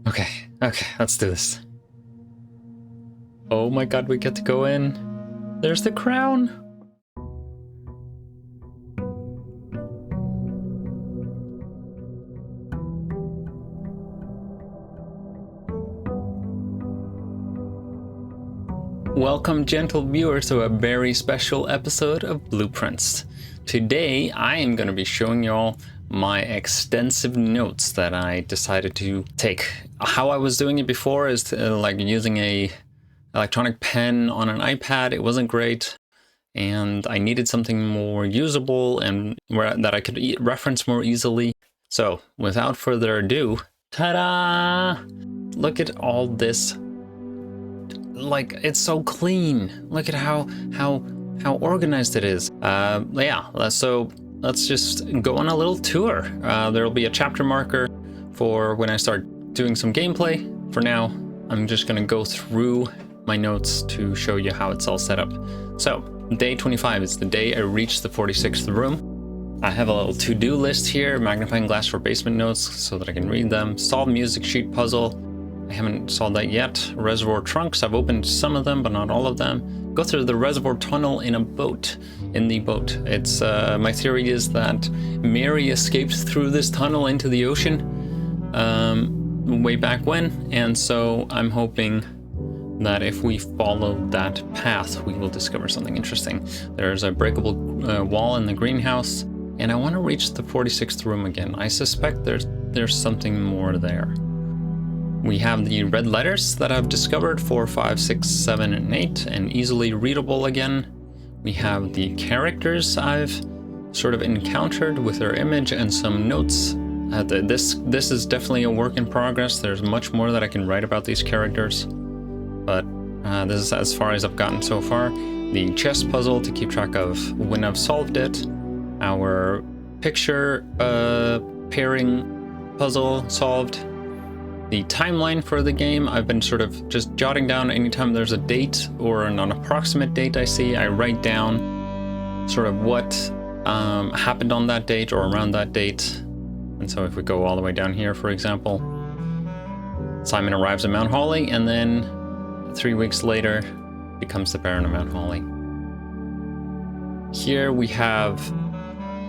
Okay, let's do this. Oh my god, we get to go in. There's the crown. Welcome, gentle viewers, to a very special episode of Blueprints. Today, I am going to be showing y'all my extensive notes that I decided to take. How I was doing it before is like using a electronic pen on an iPad. It wasn't great, and I needed something more usable and that I could reference more easily. So, without further ado, ta-da! Look at all this. Like, it's so clean. Look at how organized it is. So let's just go on a little tour. There'll be a chapter marker for when I start doing some gameplay. For now, I'm just gonna go through my notes to show you how it's all set up. So, day 25 is the day I reached the 46th room. I have a little to-do list here, magnifying glass for basement notes so that I can read them. Solve music sheet puzzle. I haven't solved that yet. Reservoir trunks, I've opened some of them, but not all of them. Go through the reservoir tunnel in the boat. It's, my theory is that Mary escaped through this tunnel into the ocean way back when, and so I'm hoping that if we follow that path, we will discover something interesting. There's a breakable wall in the greenhouse, and I want to reach the 46th room again. I suspect there's something more there. We have the red letters that I've discovered, 4, 5, 6, 7, and 8, and easily readable again. We have the characters I've sort of encountered with their image and some notes. This is definitely a work in progress. There's much more that I can write about these characters, but this is as far as I've gotten so far. The chess puzzle to keep track of when I've solved it. Our picture pairing puzzle solved. The timeline for the game, I've been sort of just jotting down anytime there's a date or an approximate date I see, I write down sort of what happened on that date or around that date. And so if we go all the way down here, for example, Simon arrives at Mount Holly, and then 3 weeks later becomes the Baron of Mount Holly. Here we have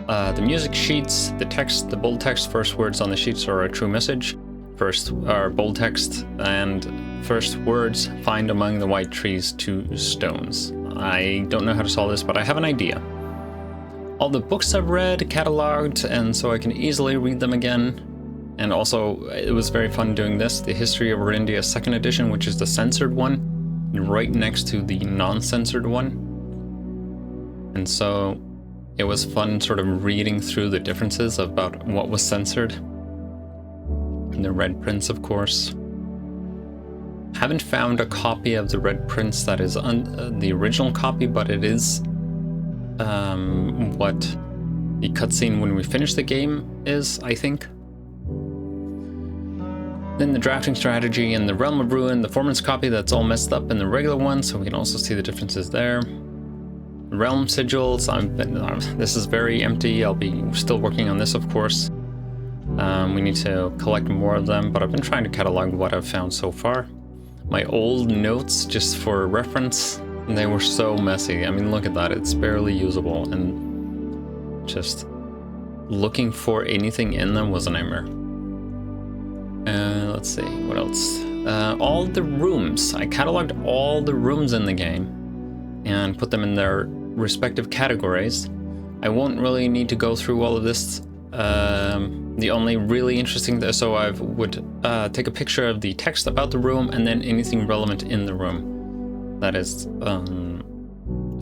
the music sheets, the text, the bold text, first words on the sheets are a true message. First are bold text, and first words, find among the white trees 2 stones. I don't know how to solve this, but I have an idea. All the books I've read, cataloged, and so I can easily read them again. And also, it was very fun doing this, the History of Orindia 2nd edition, which is the censored one, right next to the non-censored one. And so it was fun sort of reading through the differences about what was censored. The Red Prince, of course. Haven't found a copy of the Red Prince that is the original copy, but it is what the cutscene when we finish the game is, I think. Then the drafting strategy and the Realm of Ruin, the Foreman's copy that's all messed up in the regular one, so we can also see the differences there. Realm sigils, this is very empty. I'll be still working on this, of course. We need to collect more of them, but I've been trying to catalog what I've found so far. My old notes, just for reference, they were so messy. I mean, look at that, it's barely usable, and just looking for anything in them was a nightmare. Let's see, what else? All the rooms. I cataloged all the rooms in the game and put them in their respective categories. I won't really need to go through all of this. The only really interesting, so I would take a picture of the text about the room and then anything relevant in the room. That is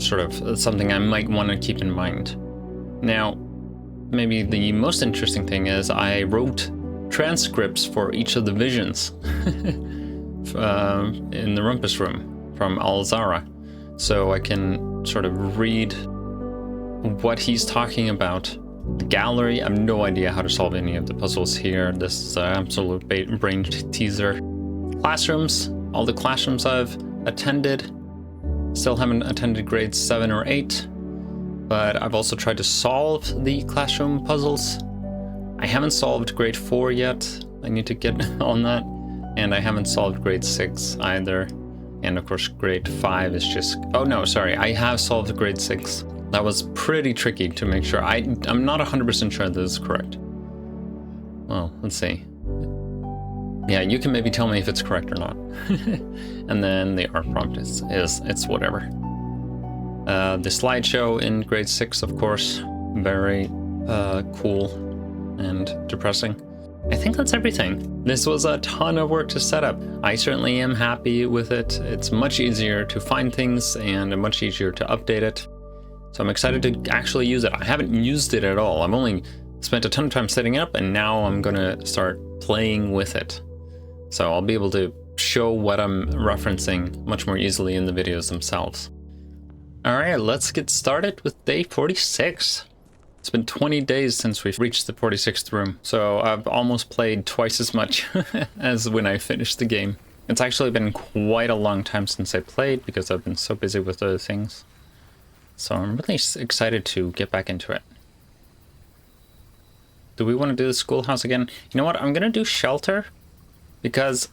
sort of something I might want to keep in mind. Now, maybe the most interesting thing is I wrote transcripts for each of the visions in the Rumpus Room from Alzara, so I can sort of read what he's talking about. The gallery, I have no idea how to solve any of the puzzles here. This is an absolute brain teaser. Classrooms, all the classrooms I've attended. Still haven't attended grades 7 or 8, but I've also tried to solve the classroom puzzles. I haven't solved grade 4 yet. I need to get on that. And I haven't solved grade 6 either. And of course grade 5 is just... Oh no, sorry, I have solved grade 6. That was pretty tricky to make sure. I'm not 100% sure this is correct. Well, let's see. Yeah, you can maybe tell me if it's correct or not. And then the art prompt is it's whatever. The slideshow in grade 6, of course, very cool and depressing. I think that's everything. This was a ton of work to set up. I certainly am happy with it. It's much easier to find things and much easier to update it. So I'm excited to actually use it. I haven't used it at all. I've only spent a ton of time setting it up, and now I'm gonna start playing with it. So I'll be able to show what I'm referencing much more easily in the videos themselves. All right, let's get started with day 46. It's been 20 days since we've reached the 46th room, so I've almost played twice as much as when I finished the game. It's actually been quite a long time since I played because I've been so busy with other things. So I'm really excited to get back into it. Do we want to do the schoolhouse again? You know what? I'm going to do shelter because...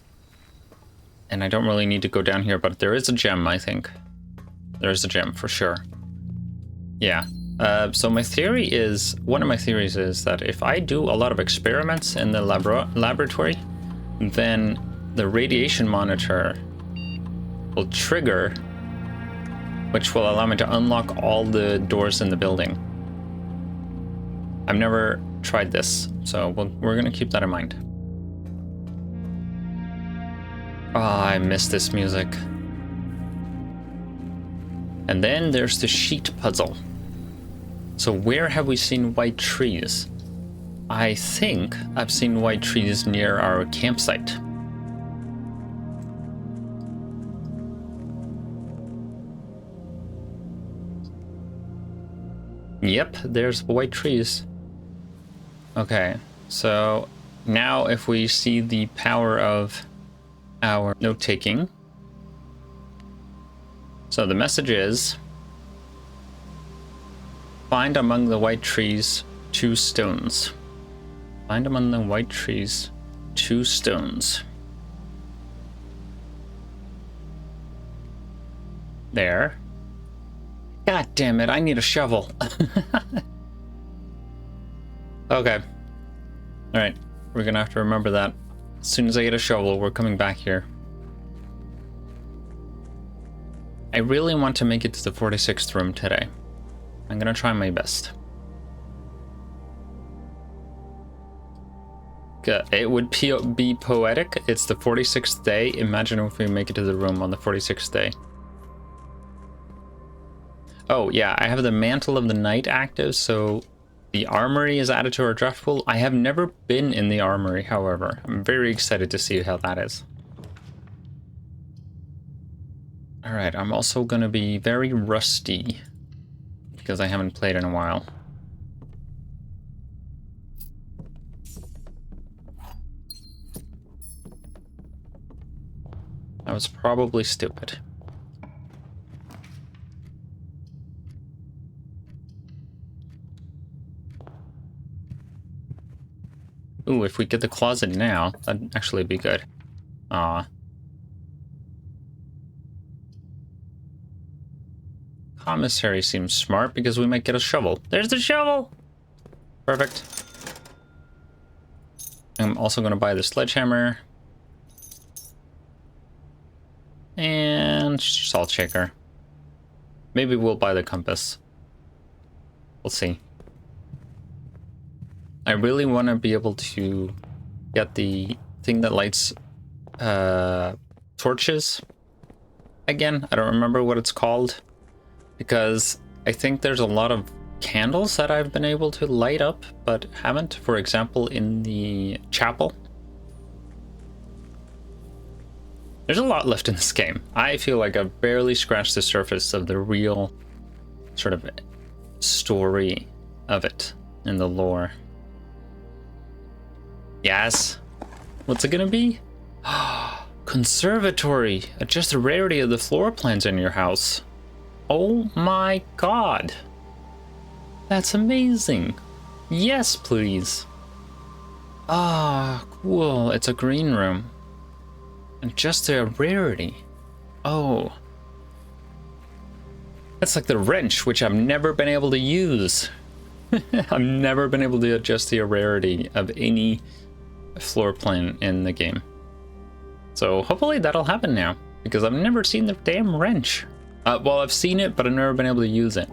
And I don't really need to go down here, but there is a gem, I think. There is a gem for sure. Yeah. So my theory is, one of my theories is that if I do a lot of experiments in the laboratory, then the radiation monitor will trigger, which will allow me to unlock all the doors in the building. I've never tried this, so we're gonna keep that in mind. Oh, I miss this music. And then there's the sheet puzzle. So where have we seen white trees? I think I've seen white trees near our campsite. Yep, there's white trees. Okay, so now if we see the power of our note-taking. So the message is, find among the white trees 2 stones. Find among the white trees 2 stones. There. God damn it, I need a shovel. Okay. Alright, we're gonna have to remember that. As soon as I get a shovel, we're coming back here. I really want to make it to the 46th room today. I'm gonna try my best. It would be poetic. It's the 46th day. Imagine if we make it to the room on the 46th day. Oh yeah, I have the Mantle of the Night active, so the Armory is added to our draft pool. I have never been in the Armory, however. I'm very excited to see how that is. Alright, I'm also gonna be very rusty because I haven't played in a while. That was probably stupid. Ooh, if we get the closet now, that'd actually be good. Aw. Commissary seems smart because we might get a shovel. There's the shovel! Perfect. I'm also going to buy the sledgehammer. And salt shaker. Maybe we'll buy the compass. We'll see. I really want to be able to get the thing that lights torches again. I don't remember what it's called, because I think there's a lot of candles that I've been able to light up but haven't. For example, in the chapel. There's a lot left in this game. I feel like I've barely scratched the surface of the real sort of story of it in the lore. Yes. What's it gonna be? Conservatory. Adjust the rarity of the floor plans in your house. Oh my god. That's amazing. Yes, please. Ah, cool. It's a green room. Adjust the rarity. Oh. That's like the wrench, which I've never been able to use. I've never been able to adjust the rarity of any floor plan in the game. So hopefully that'll happen now, because I've never seen the damn wrench. Well, I've seen it, but I've never been able to use it.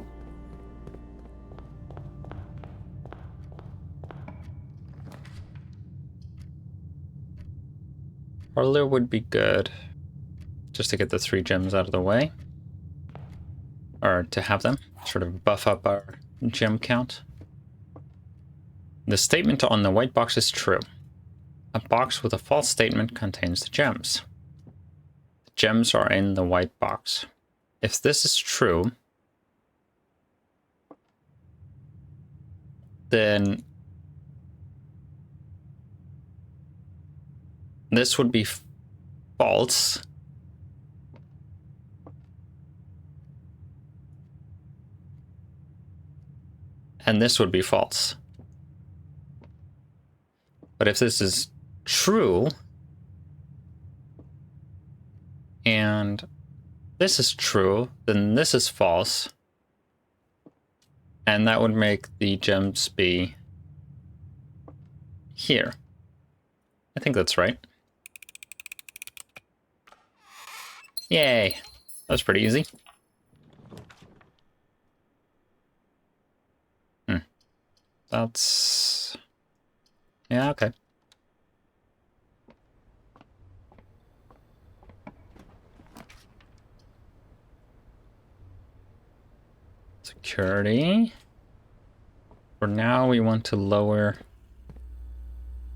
Parlor would be good, just to get the 3 gems out of the way. Or to have them, sort of buff up our gem count. The statement on the white box is true. A box with a false statement contains the gems. The gems are in the white box. If this is true, then this would be false. And this would be false. But if this is true, and this is true, then this is false. And that would make the gems be here. I think that's right. Yay! That was pretty easy. That's... yeah, okay. Security. For now, we want to lower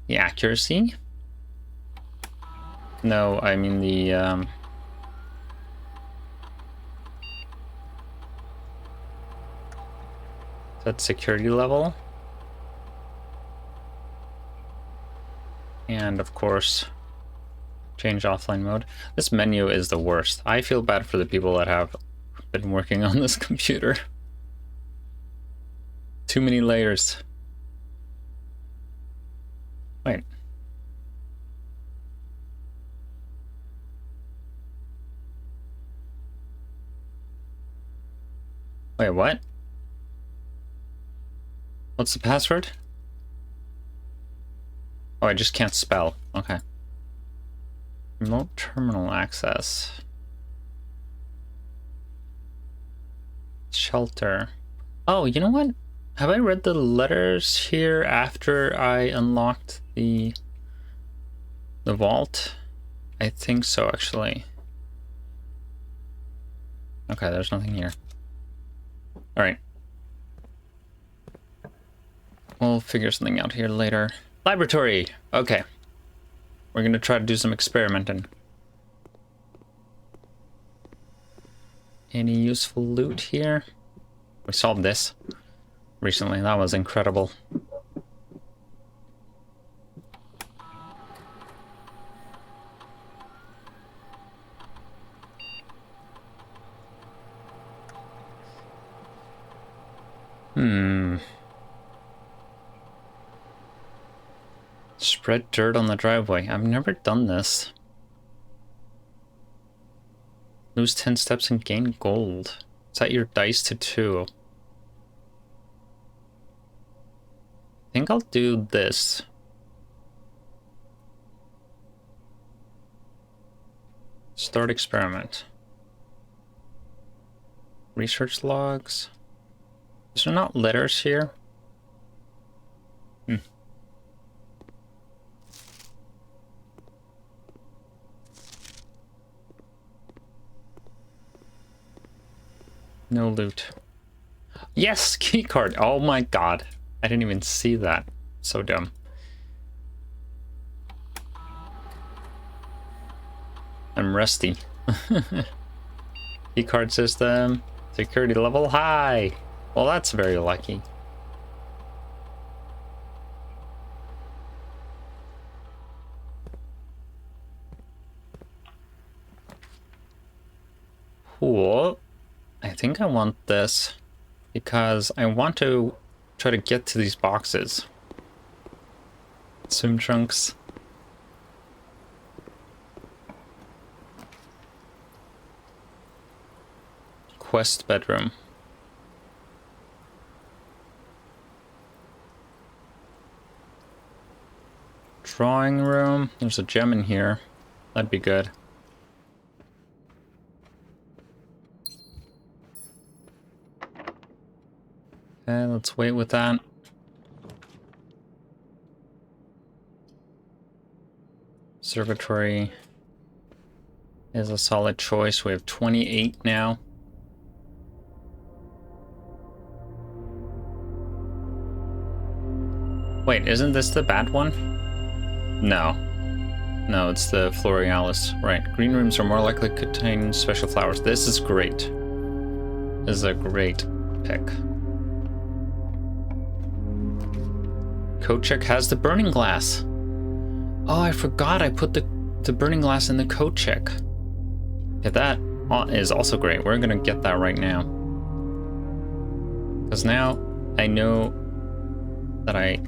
the accuracy. No, I mean the... that security level. And of course, change offline mode. This menu is the worst. I feel bad for the people that have been working on this computer. Too many layers. Wait. Wait, what? What's the password? Oh, I just can't spell. Okay. Remote terminal access. Shelter. Oh, you know what? Have I read the letters here after I unlocked the vault? I think so, actually. Okay, there's nothing here. All right. We'll figure something out here later. Laboratory! Okay. We're gonna try to do some experimenting. Any useful loot here? We solved this recently. That was incredible. Spread dirt on the driveway. I've never done this. Lose 10 steps and gain gold. Set your dice to 2. I think I'll do this. Start experiment. Research logs. Is there not letters here? No loot. Yes, key card. Oh my god. I didn't even see that. So dumb. I'm rusty. Key card system. Security level high. Well, that's very lucky. Cool. I think I want this because I want to try to get to these boxes. Swim trunks. quest bedroom. Drawing room. There's a gem in here. That'd be good. Okay, let's wait with that. Conservatory is a solid choice. We have 28 now. Wait, isn't this the bad one? No. No, it's the Florealis. Right. Green rooms are more likely to contain special flowers. This is great. This is a great pick. Coat check has the burning glass. Oh, I forgot I put the burning glass in the coat check. Yeah, that is also great. We're gonna get that right now. Because now I know that I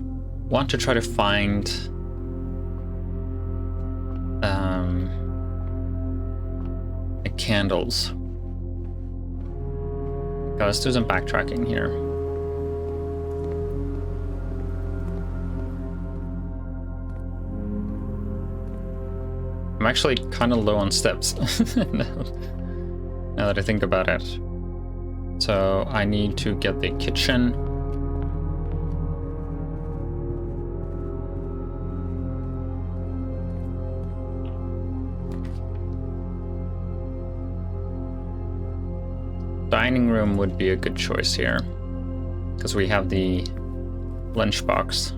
want to try to find candles. Okay, let's do some backtracking here. I'm actually kind of low on steps now that I think about it. So I need to get the kitchen. Dining room would be a good choice here, because we have the lunchbox.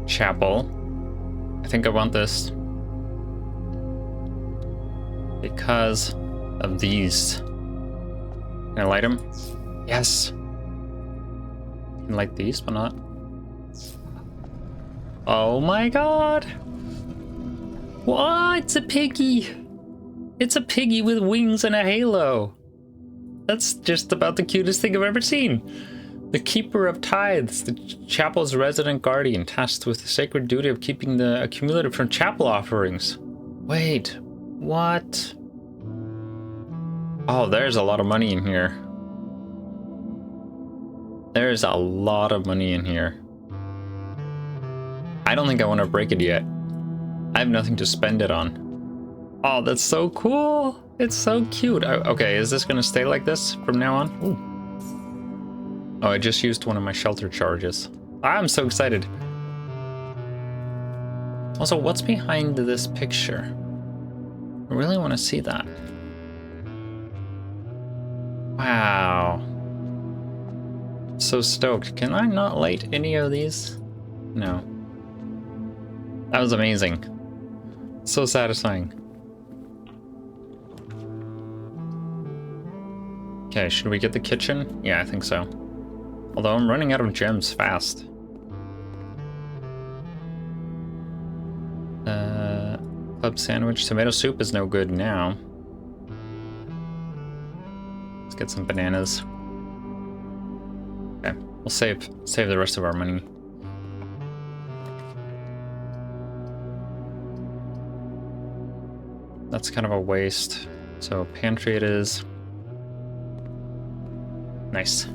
Chapel. I think I want this because of these. Can I light them? Yes. Can light these, but not. Oh my god! What? It's a piggy! It's a piggy with wings and a halo! That's just about the cutest thing I've ever seen! The Keeper of Tithes, the chapel's resident guardian, tasked with the sacred duty of keeping the accumulated from chapel offerings. Wait, what? Oh, there's a lot of money in here. There's a lot of money in here. I don't think I want to break it yet. I have nothing to spend it on. Oh, that's so cool. It's so cute. Okay, is this going to stay like this from now on? Ooh. Oh, I just used one of my shelter charges. I'm so excited. Also, what's behind this picture? I really want to see that. Wow. So stoked. Can I not light any of these? No. That was amazing. So satisfying. Okay, should we get the kitchen? Yeah, I think so. Although I'm running out of gems fast. Club sandwich. Tomato soup is no good now. Let's get some bananas. Okay, we'll save the rest of our money. That's kind of a waste. So pantry it is. Nice.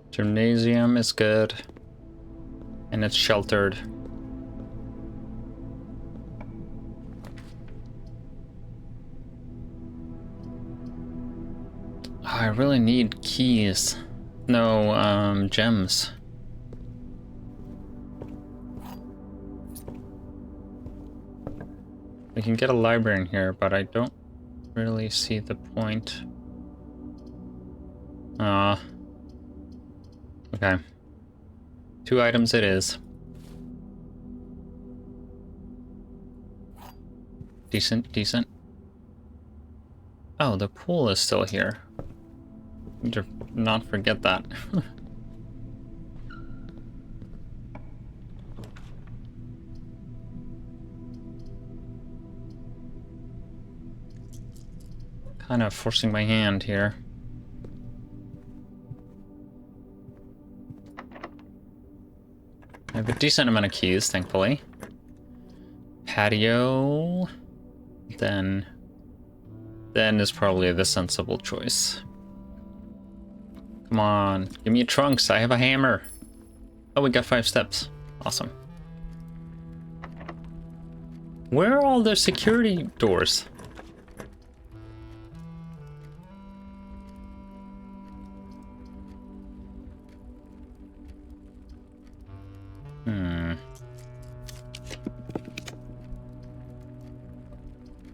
Gymnasium is good. And it's sheltered. Oh, I really need keys. No, gems. We can get a library in here, but I don't really see the point. Okay. 2 items it is. Decent, decent. Oh, the pool is still here. Need to not forget that. kind of forcing my hand here. I have a decent amount of keys, thankfully. Patio. Then is probably the sensible choice. Come on, give me a trunks. I have a hammer. Oh, we got 5 steps. Awesome. Where are all the security doors?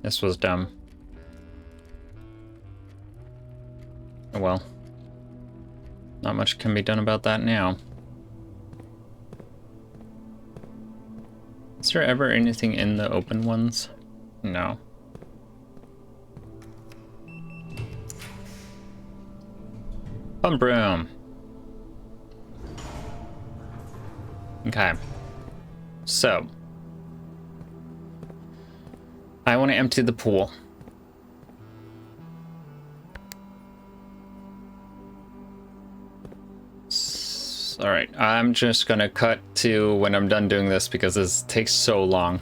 This was dumb. Oh well. Not much can be done about that now. Is there ever anything in the open ones? No. Pump room. Okay. So. I want to empty the pool. Alright, I'm just gonna cut to when I'm done doing this because this takes so long.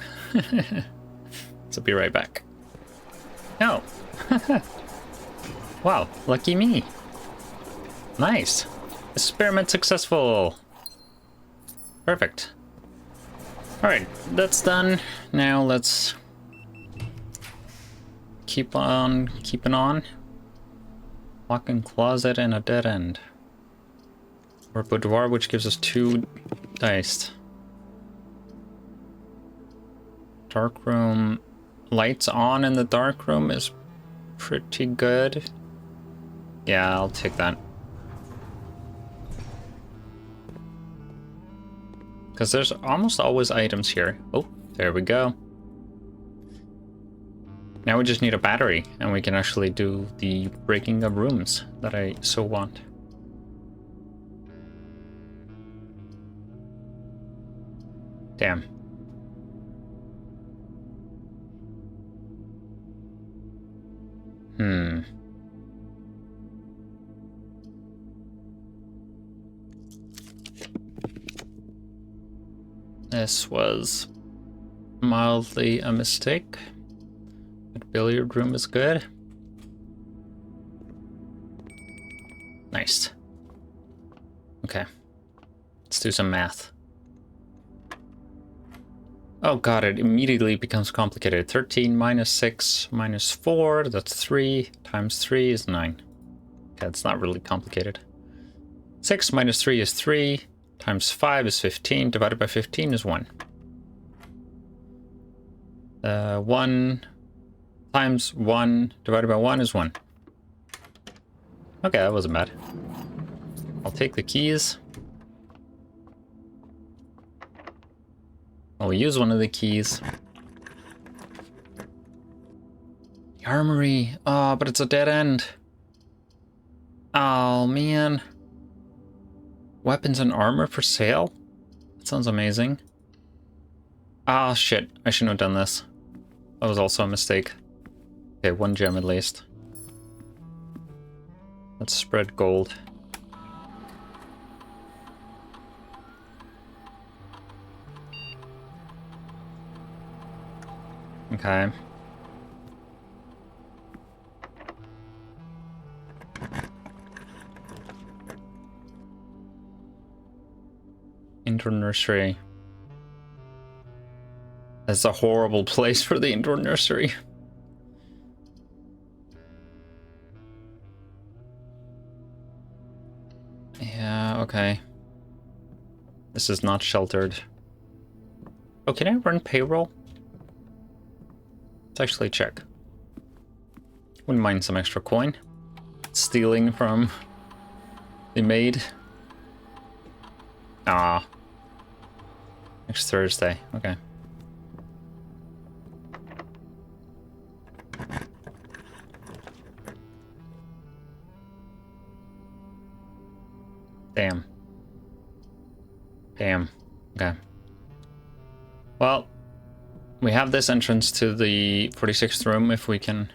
So be right back. Oh. Wow, lucky me. Nice. Experiment successful. Perfect. Alright, that's done. Now let's keep on keeping on. Walk-in closet and a dead end. Or boudoir, which gives us 2 dice. Dark room. Lights on in the dark room is pretty good. Yeah, I'll take that. Because there's almost always items here. Oh, there we go. Now we just need a battery, and we can actually do the breaking of rooms that I so want. Damn. This was mildly a mistake. But billiard room is good. Nice. Okay. Let's do some math. Oh god, it immediately becomes complicated. 13 minus 6 minus 4, that's 3, times 3 is 9. Okay, it's not really complicated. 6 minus 3 is 3, times 5 is 15, divided by 15 is 1. 1 times 1 divided by 1 is 1. Okay, that wasn't bad. I'll take the keys. I'll use one of the keys. The armory. Oh, but it's a dead end. Oh, man. Weapons and armor for sale? That sounds amazing. Ah, shit. I shouldn't have done this. That was also a mistake. Okay, 1 gem at least. Let's spread gold. Okay. Indoor nursery. That's a horrible place for the indoor nursery. Yeah, okay. This is not sheltered. Oh, can I run payroll? Let's actually check. Wouldn't mind some extra coin. Stealing from the maid. Ah. Next Thursday, okay. Damn. Damn. Okay. Well, we have this entrance to the 46th room if we can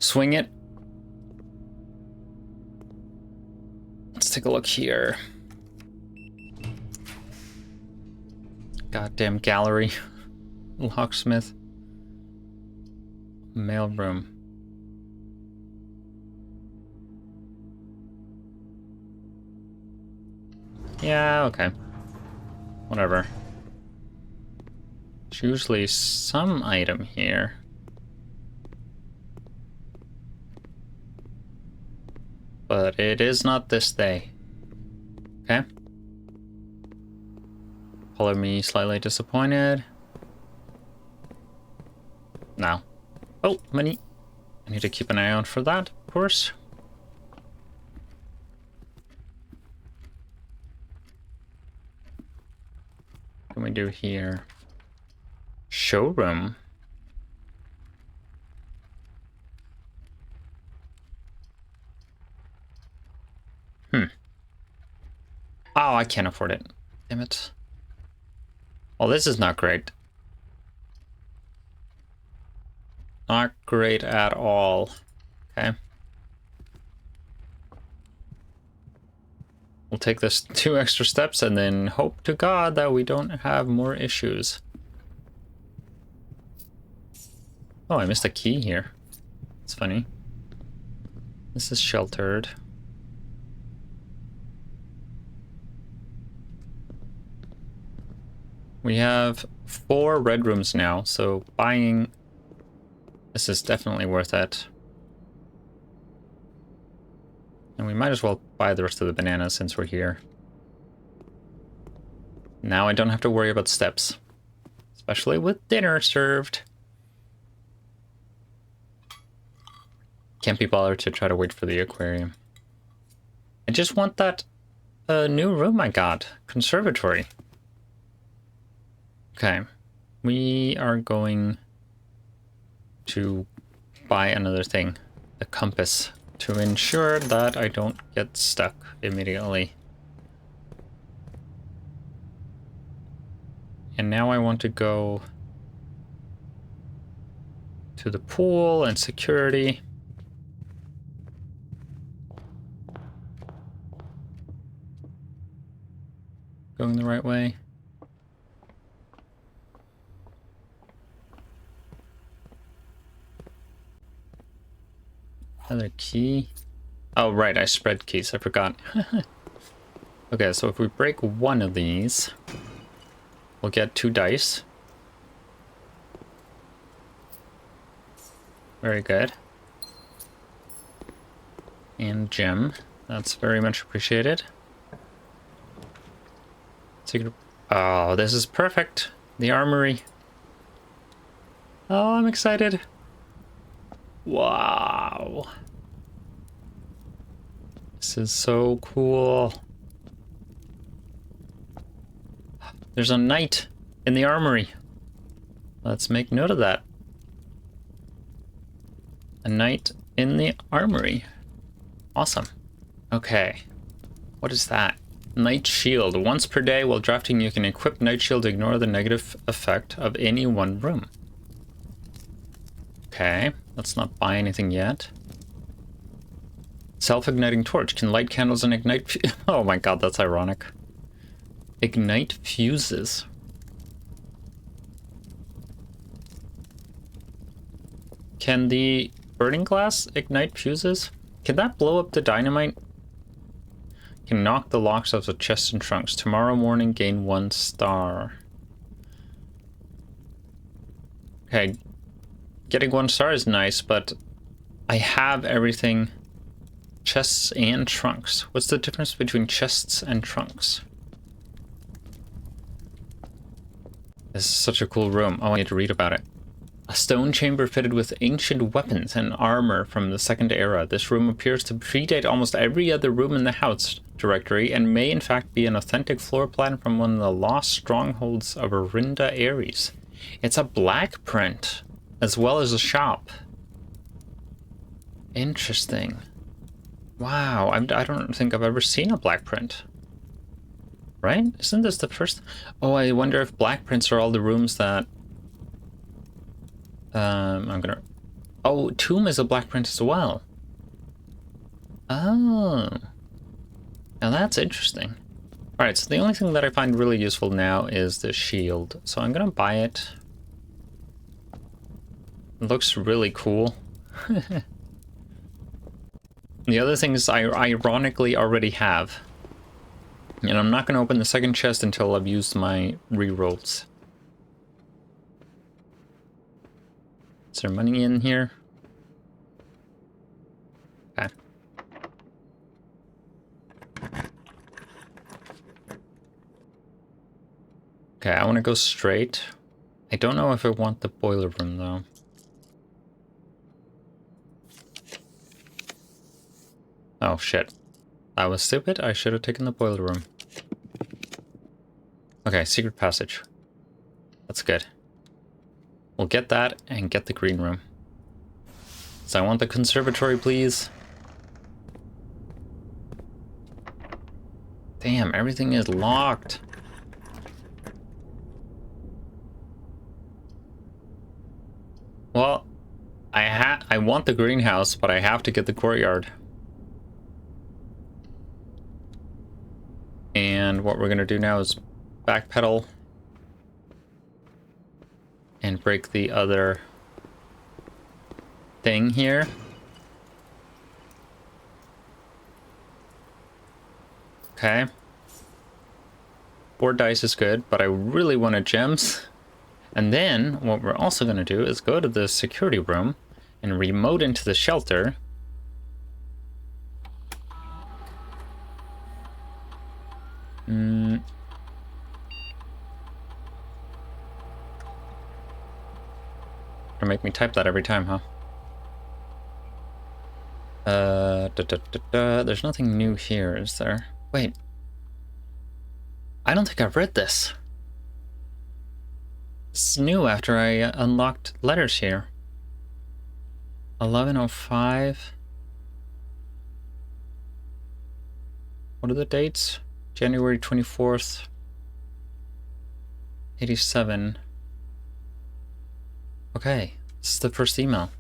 swing it. Let's take a look here. Goddamn gallery. Locksmith. Mailroom. Yeah, okay. Whatever. There's usually some item here. But it is not this day. Okay. Color me slightly disappointed. No. Oh, money. I need to keep an eye out for that, of course. What can we do here? Showroom. Oh, I can't afford it. Damn it. Well, this is not great. Not great at all. Okay. We'll take this 2 extra steps and then hope to God that we don't have more issues. Oh, I missed a key here. It's funny. This is sheltered. We have 4 red rooms now, so buying this is definitely worth it. And we might as well buy the rest of the bananas since we're here. Now I don't have to worry about steps, especially with dinner served. Can't be bothered to try to wait for the aquarium. I just want that new room I got, Conservatory. Okay, we are going to buy another thing, the compass, to ensure that I don't get stuck immediately. And now I want to go to the pool and security. Going the right way. Another key. Oh, right, I spread keys. I forgot. Okay, so if we break one of these, we'll get 2 dice. Very good. And gem. That's very much appreciated. Secret. Oh, this is perfect. The Armory. Oh, I'm excited. Wow. This is so cool. There's a knight in the Armory. Let's make note of that. A knight in the Armory. Awesome. Okay. What is that? Night Shield. Once per day while drafting, you can equip Night Shield to ignore the negative effect of any one room. Okay, let's not buy anything yet. Self-igniting torch. Can light candles and ignite... Oh my god, that's ironic. Ignite fuses. Can the burning glass ignite fuses? Can that blow up the dynamite? Can knock the locks off the chests and trunks. Tomorrow morning, gain 1 star. Okay. Getting 1 star is nice, but I have everything. Chests and trunks. What's the difference between chests and trunks? This is such a cool room. Oh, I need to read about it. A stone chamber fitted with ancient weapons and armor from the Second Era. This room appears to predate almost every other room in the house directory and may in fact be an authentic floor plan from one of the lost strongholds of Arinda Ares. It's a black print as well as a shop. Interesting. Wow, I don't think I've ever seen a black print. Right? Isn't this the first? Oh, I wonder if black prints are all the rooms that... I'm gonna... Oh, Tomb is a black print as well. Oh. Now that's interesting. Alright, so the only thing that I find really useful now is the shield. So I'm gonna buy it. It looks really cool. The other things I ironically already have. And I'm not gonna open the second chest until I've used my rerolls. Is there money in here? Okay. Okay, I want to go straight. I don't know if I want the boiler room, though. Oh, shit. That was stupid. I should have taken the boiler room. Okay, secret passage. That's good. We'll get that and get the green room. So I want the conservatory, please. Damn, everything is locked. Well, I want the greenhouse, but I have to get the courtyard. And what we're gonna do now is backpedal and break the other thing here. Okay. 4 dice is good, but I really wanted gems. And then what we're also going to do is go to the security room and remote into the shelter. Gonna make me type that every time, huh? There's nothing new here, is there? Wait. I don't think I've read this. It's new after I unlocked letters here. 1105. What are the dates? January 24th. 87. Okay, this is the first email.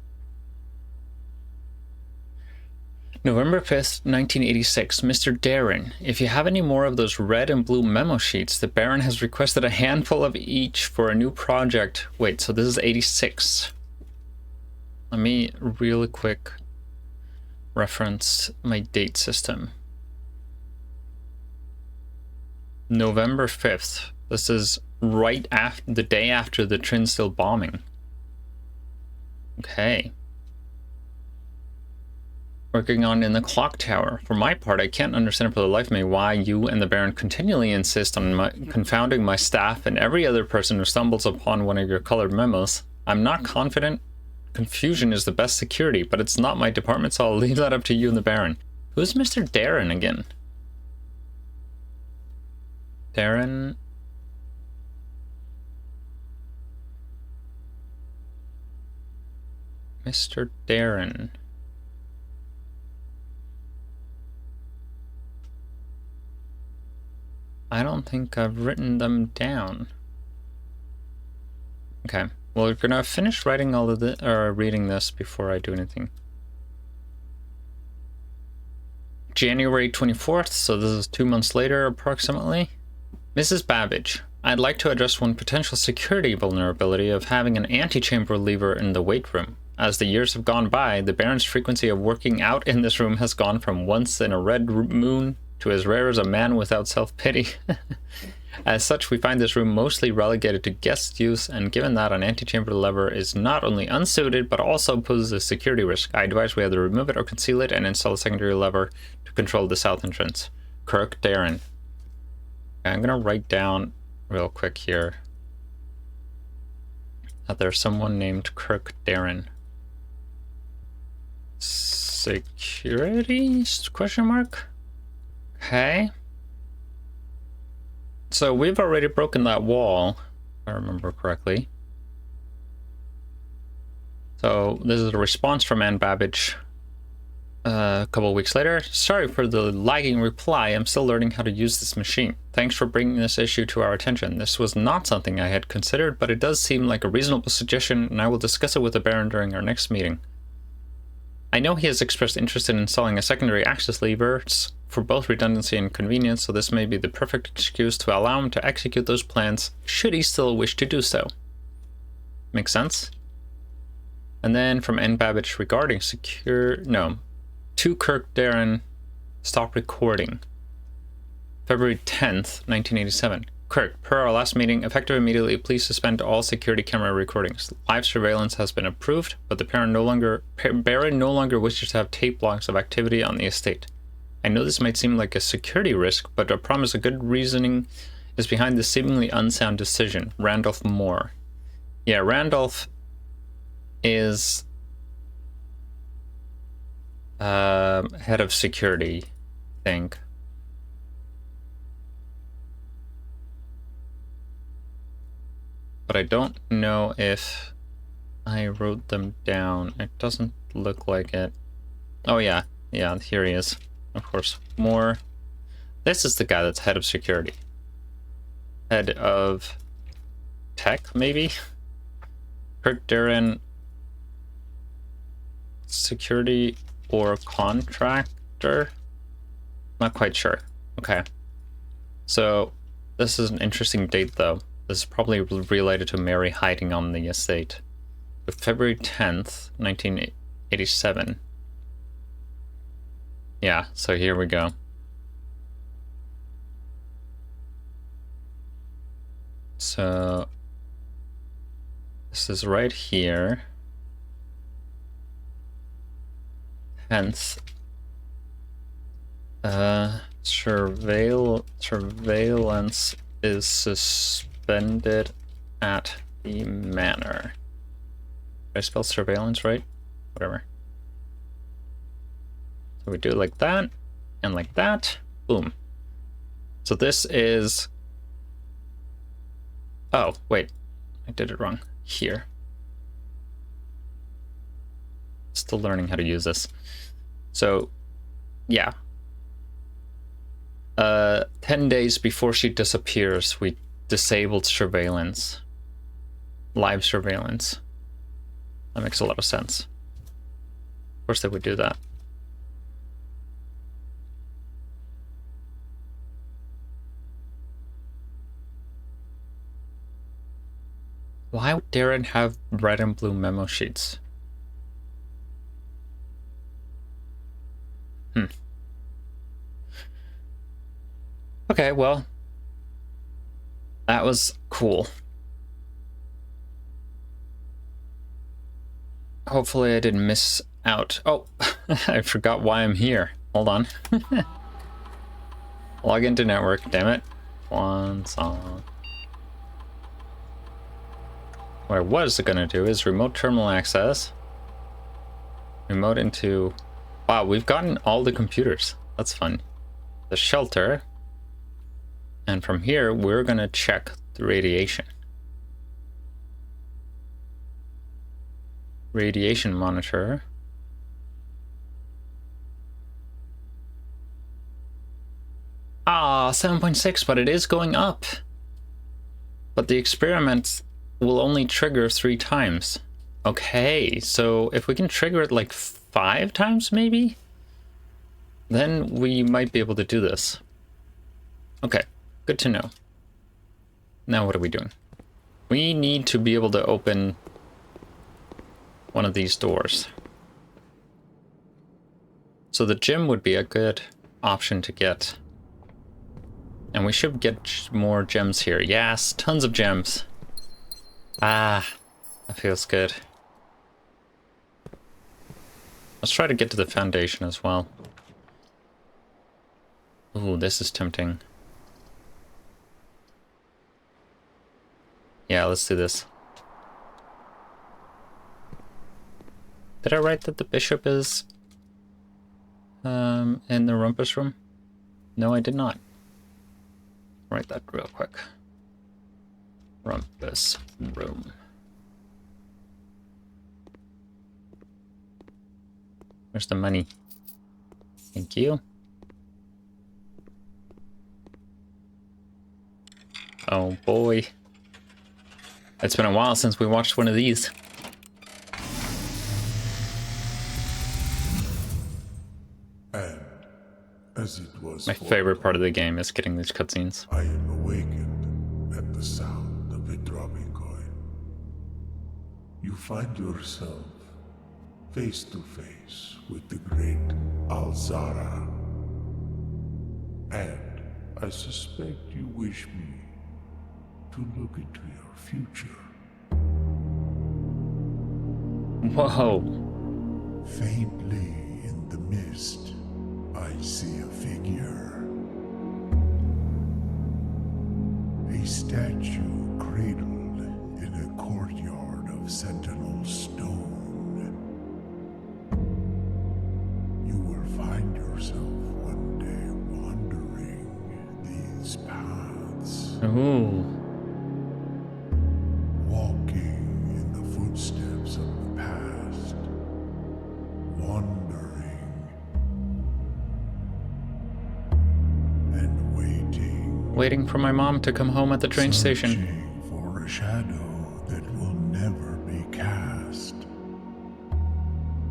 November 5th, 1986. Mr. Darren, if you have any more of those red and blue memo sheets, the Baron has requested a handful of each for a new project. Wait, so this is 86. Let me really quick reference my date system. November 5th. This is right after the day after the Trinsdale bombing. Okay. Working on in the clock tower. For my part, I can't understand for the life of me why you and the Baron continually insist on confounding my staff and every other person who stumbles upon one of your colored memos. I'm not confident. Confusion is the best security, but it's not my department, so I'll leave that up to you and the Baron. Who's Mr. Darren again? Darren... Mr. Darren... I don't think I've written them down. Okay, well, we're gonna finish writing all of the reading this before I do anything. January 24th, so this is 2 months later approximately. Mrs. Babbage, I'd like to address one potential security vulnerability of having an antechamber lever in the weight room. As the years have gone by, the Baron's frequency of working out in this room has gone from once in a red moon to as rare as a man without self-pity. As such, we find this room mostly relegated to guest use, and given that an antechamber lever is not only unsuited, but also poses a security risk, I advise we either remove it or conceal it and install a secondary lever to control the south entrance. Kirk Darren. I'm gonna write down real quick here that there's someone named Kirk Darren. Security? Question mark? Okay. So we've already broken that wall, if I remember correctly. So this is a response from Anne Babbage a couple of weeks later. Sorry for the lagging reply. I'm still learning how to use this machine. Thanks for bringing this issue to our attention. This was not something I had considered, but it does seem like a reasonable suggestion, and I will discuss it with the Baron during our next meeting. I know he has expressed interest in installing a secondary access levers for both redundancy and convenience, so this may be the perfect excuse to allow him to execute those plans, should he still wish to do so. Makes sense? And then from N. Babbage regarding to Kirk Darren, stop recording. February 10th, 1987. Kirk, per our last meeting, effective immediately, please suspend all security camera recordings. Live surveillance has been approved, but the Baron no longer wishes to have tape logs of activity on the estate. I know this might seem like a security risk, but I promise a good reasoning is behind this seemingly unsound decision. Randolph Moore. Yeah, Randolph is head of security, I think. But I don't know if I wrote them down. It doesn't look like it. Oh yeah, here he is. Of course, Moore. This is the guy that's head of security. Head of tech, maybe? Kurt Darren, security or contractor? Not quite sure. Okay. So, this is an interesting date though. This is probably related to Mary hiding on the estate. February 10th, 1987. Yeah, so here we go. So this is right here. Hence, surveillance is suspended at the manor. Did I spell surveillance right? Whatever. So we do it like that, and like that. Boom. So this is... Oh, wait. I did it wrong. Here. Still learning how to use this. So, yeah. 10 days before she disappears, we disabled surveillance. Live surveillance. That makes a lot of sense. Of course they would do that. Why would Darren have red and blue memo sheets? Okay, well, that was cool. Hopefully I didn't miss out. Oh, I forgot why I'm here. Hold on. Log into network, damn it. One song. What I was gonna do is remote terminal access. Remote into... Wow, we've gotten all the computers. That's fun. The shelter. And from here, we're gonna check the radiation. Radiation monitor. Ah, 7.6, but it is going up. But the experiment will only trigger 3 times. Okay, so if we can trigger it like 5 times maybe, then we might be able to do this. Okay, good to know. Now what are we doing? We need to be able to open one of these doors. So the gym would be a good option to get. And we should get more gems here. Yes, tons of gems. Ah, that feels good. Let's try to get to the foundation as well. Ooh, this is tempting. Yeah, let's do this. Did I write that the bishop is in the rumpus room? No, I did not. Write that real quick. Rumpus room. Where's the money? Thank you. Oh boy. It's been a while since we watched one of these. My favorite part of the game is getting these cutscenes. I am awakened at the sound of a dropping coin. You find yourself face to face with the great Alzara. And I suspect you wish me to look into your future. Whoa. Faintly in the mist, I see a figure. A statue cradled in a courtyard of sentinel stone. You will find yourself one day wandering these paths. Ooh. Walking in the footsteps of the past. Wandering. And waiting. Waiting for my mom to come home at the train station. Searching for a shadow that will never be cast.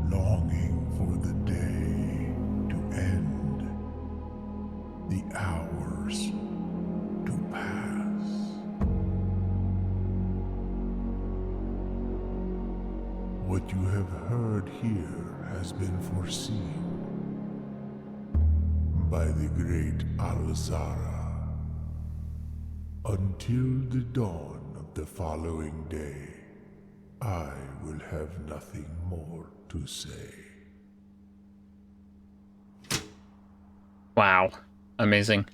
Longing for the day to end. The hours to pass. What you have heard here has been foreseen by the great Alzara. Until the dawn of the following day, I will have nothing more to say. Wow. Amazing.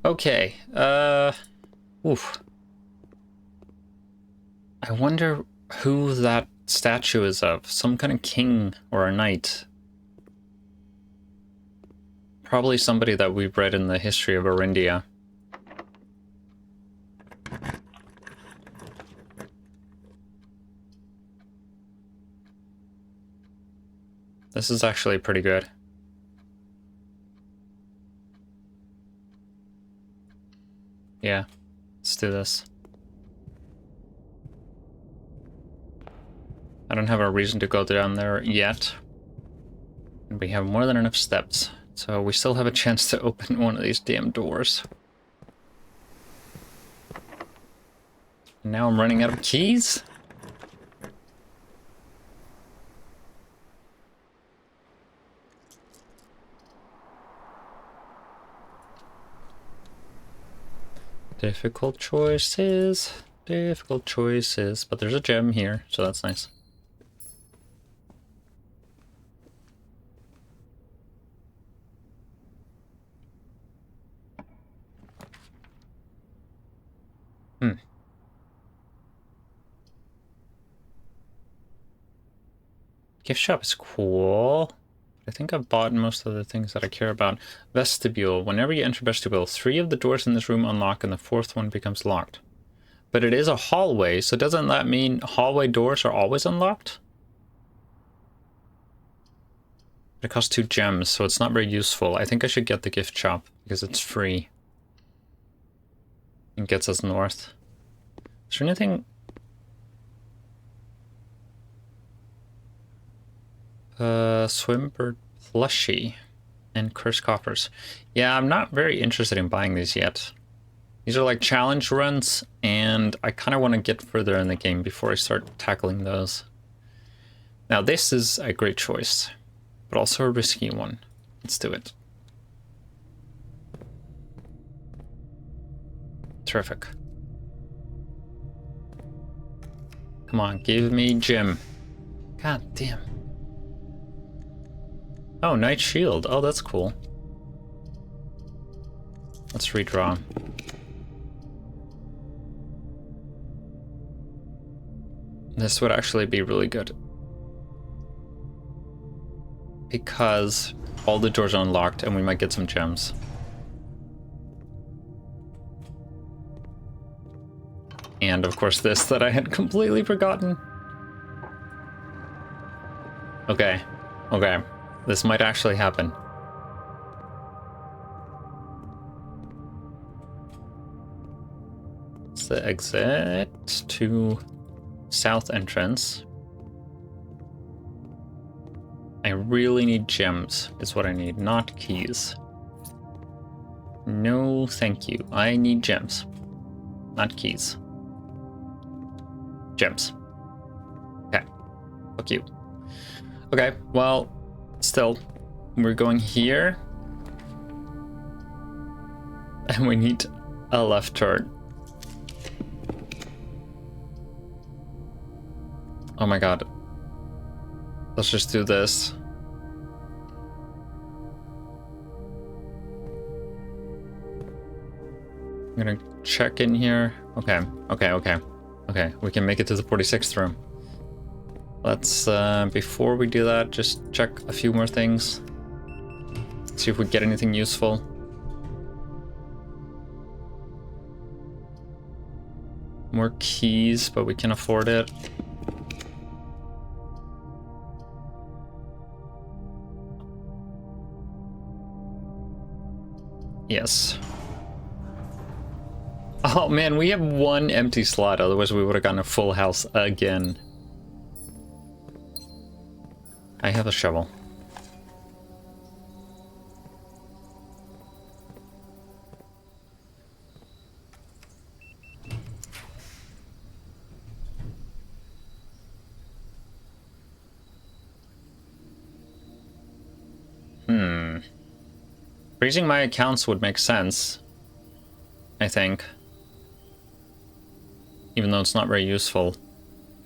Okay. Oof. I wonder who that statue is of. Some kind of king or a knight. Probably somebody that we've read in the history of Arindia. This is actually pretty good. Yeah, let's do this. I don't have a reason to go down there yet. And we have more than enough steps, so we still have a chance to open one of these damn doors. And now I'm running out of keys? Difficult choices, but there's a gem here, so that's nice. Gift shop is cool. I think I've bought most of the things that I care about. Vestibule. Whenever you enter vestibule, 3 of the doors in this room unlock and the 4th one becomes locked. But it is a hallway, so doesn't that mean hallway doors are always unlocked? It costs 2 gems, so it's not very useful. I think I should get the gift shop because it's free. It gets us north. Is there anything... Swimbird plushie and cursed coppers. Yeah, I'm not very interested in buying these yet. These are like challenge runs, and I kind of want to get further in the game before I start tackling those. Now this is a great choice, but also a risky one. Let's do it. Terrific. Come on, give me gem. God damn. Oh, Knight Shield. Oh, that's cool. Let's redraw. This would actually be really good. Because all the doors are unlocked and we might get some gems. And of course this that I had completely forgotten. Okay. Okay. This might actually happen. It's the exit to south entrance. I really need gems, is what I need, not keys. No, thank you. I need gems, not keys. Gems. Okay. Fuck you. Okay, well, still, we're going here. And we need a left turn. Oh my god. Let's just do this. I'm gonna check in here. Okay, okay. We can make it to the 46th room. Let's, before we do that, just check a few more things. See if we get anything useful. More keys, but we can afford it. Yes. Oh man, we have one empty slot, otherwise we would have gotten a full house again. I have a shovel. Freezing my accounts would make sense, I think. Even though it's not very useful.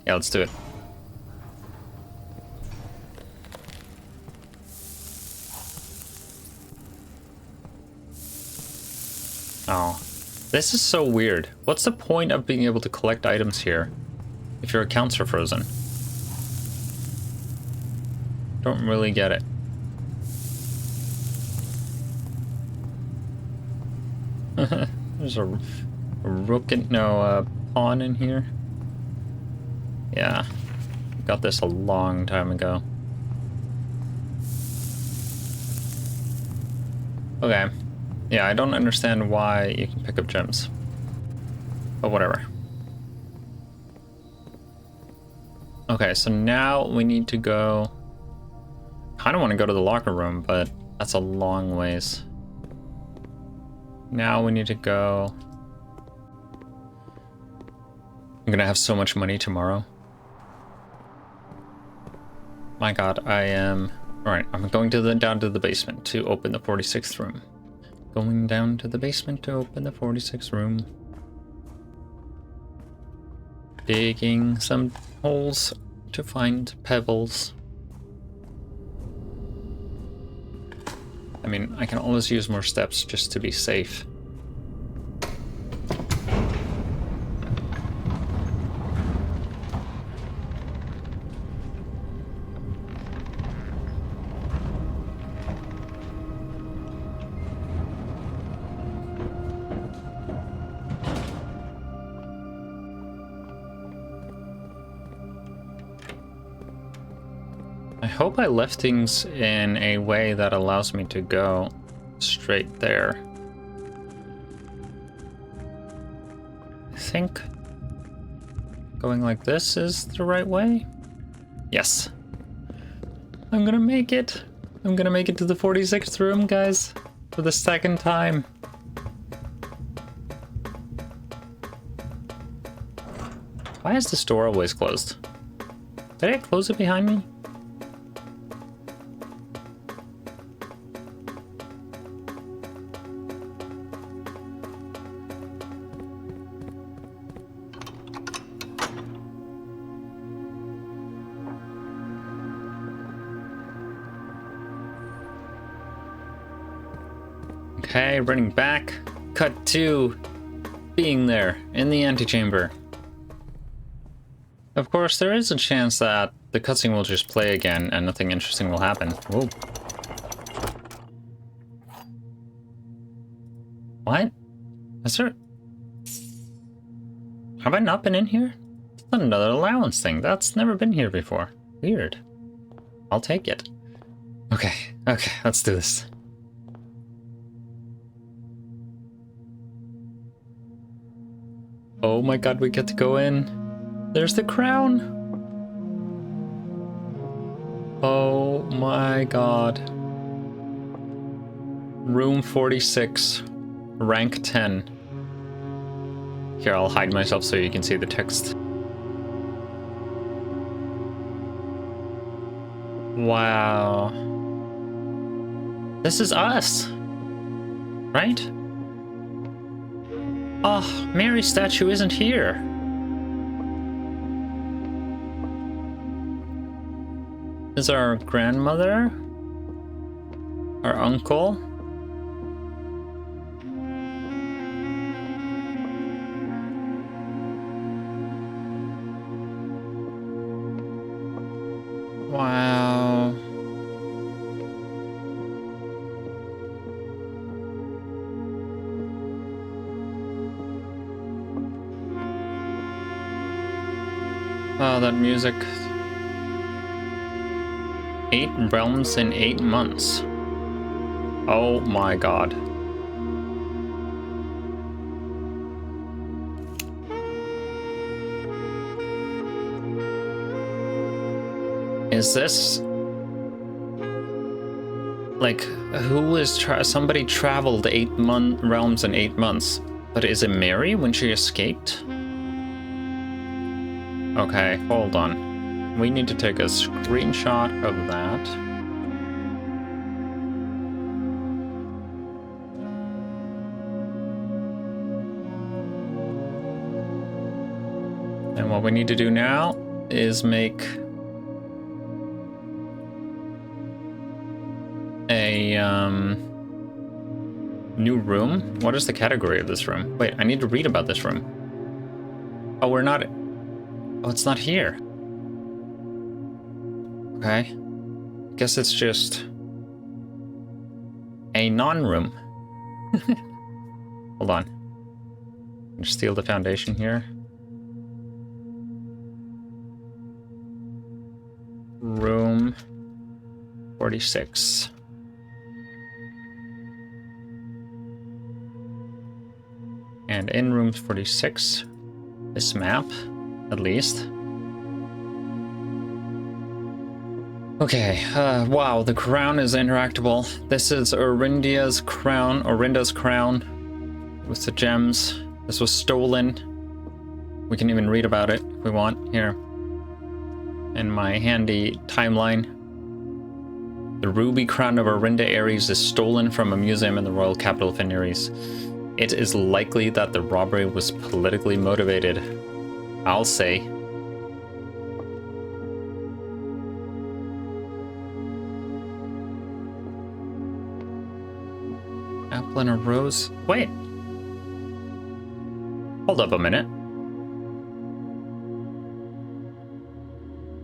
Yeah, let's do it. Oh, this is so weird. What's the point of being able to collect items here if your accounts are frozen? Don't really get it. There's a rook and no pawn in here. Yeah, got this a long time ago. Okay, yeah, I don't understand why you can pick up gems, but whatever. Okay, so now we need to go. I don't want to go to the locker room, but that's a long ways. Now we need to go. I'm gonna have so much money tomorrow. My god, I am... Alright, I'm going down to the basement to open the 46th room. Going down to the basement to open the 46th room. Digging some holes to find pebbles. I mean, I can always use more steps just to be safe. I hope I left things in a way that allows me to go straight there. I think going like this is the right way. Yes. I'm gonna make it. I'm gonna make it to the 46th room, guys, for the second time. Why is this door always closed? Did I close it behind me? Okay, running back. Cut to being there in the antechamber. Of course, there is a chance that the cutscene will just play again and nothing interesting will happen. Whoa. What? Is there... Have I not been in here? It's another allowance thing. That's never been here before. Weird. I'll take it. Okay, let's do this. Oh my god, we get to go in. There's the crown. Oh my god. Room 46. Rank 10. Here, I'll hide myself so you can see the text. Wow. This is us. Right? Oh, Mary's statue isn't here. Is our grandmother? Our uncle? Wow. Oh, that music. 8 realms in 8 months. Oh my god. Is this like who is somebody traveled 8 realms in 8 months? But is it Mary when she escaped? Okay, hold on. We need to take a screenshot of that. And what we need to do now is make a new room. What is the category of this room? Wait, I need to read about this room. Oh, we're not... Oh, it's not here. Okay. Guess it's just a non-room. Hold on. Just steal the foundation here. Room 46. And in room 46, this map, at least. Okay, wow, the crown is interactable. This is Orinda's crown with the gems. This was stolen. We can even read about it if we want, here. In my handy timeline. The ruby crown of Orinda Ares is stolen from a museum in the royal capital of Ares. It is likely that the robbery was politically motivated. I'll say. Apple and a rose. Wait. Hold up a minute.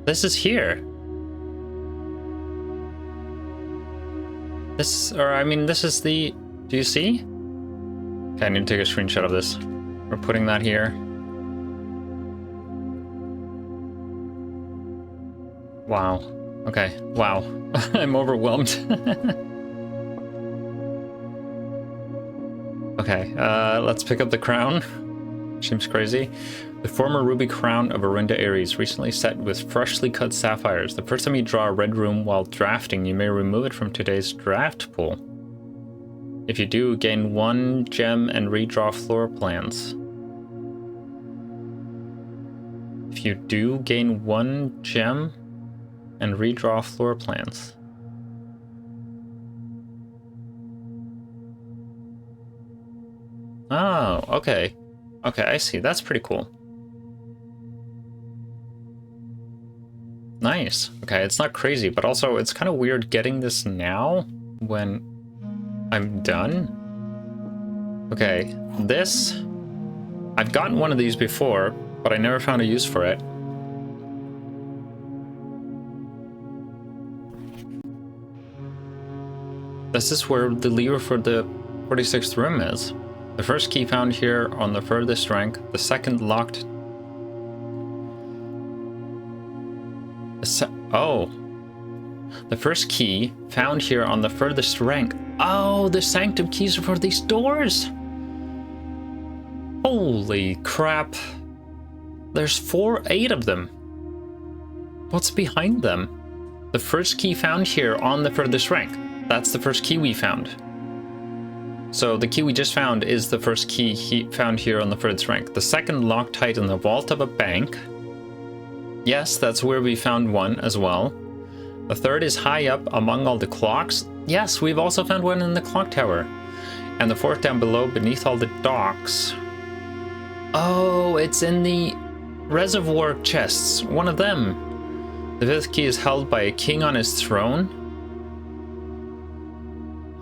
This is here. This is the... Do you see? Okay, I need to take a screenshot of this. We're putting that here. Wow. Okay, wow. I'm overwhelmed. Okay, let's pick up the crown. Seems crazy. The former ruby crown of Orinda Ares, recently set with freshly cut sapphires. The first time you draw a red room while drafting, you may remove it from today's draft pool. If you do, gain 1 gem and redraw floor plans. If you do, gain 1 gem and redraw floor plans. Oh, okay. Okay, I see. That's pretty cool. Nice. Okay, it's not crazy, but also it's kind of weird getting this now when I'm done. Okay, this... I've gotten one of these before, but I never found a use for it. This is where the lever for the 46th room is. The first key found here on the furthest rank, the second locked... Oh. The first key found here on the furthest rank. Oh, the Sanctum keys are for these doors! Holy crap. There's 8 of them. What's behind them? The first key found here on the furthest rank. That's the first key we found. So the key we just found is the first key found here on the furthest rank. The second locked tight in the vault of a bank. Yes, that's where we found one as well. The third is high up among all the clocks. Yes, we've also found one in the clock tower. And the fourth down below beneath all the docks. Oh, it's in the reservoir chests. One of them. The fifth key is held by a king on his throne.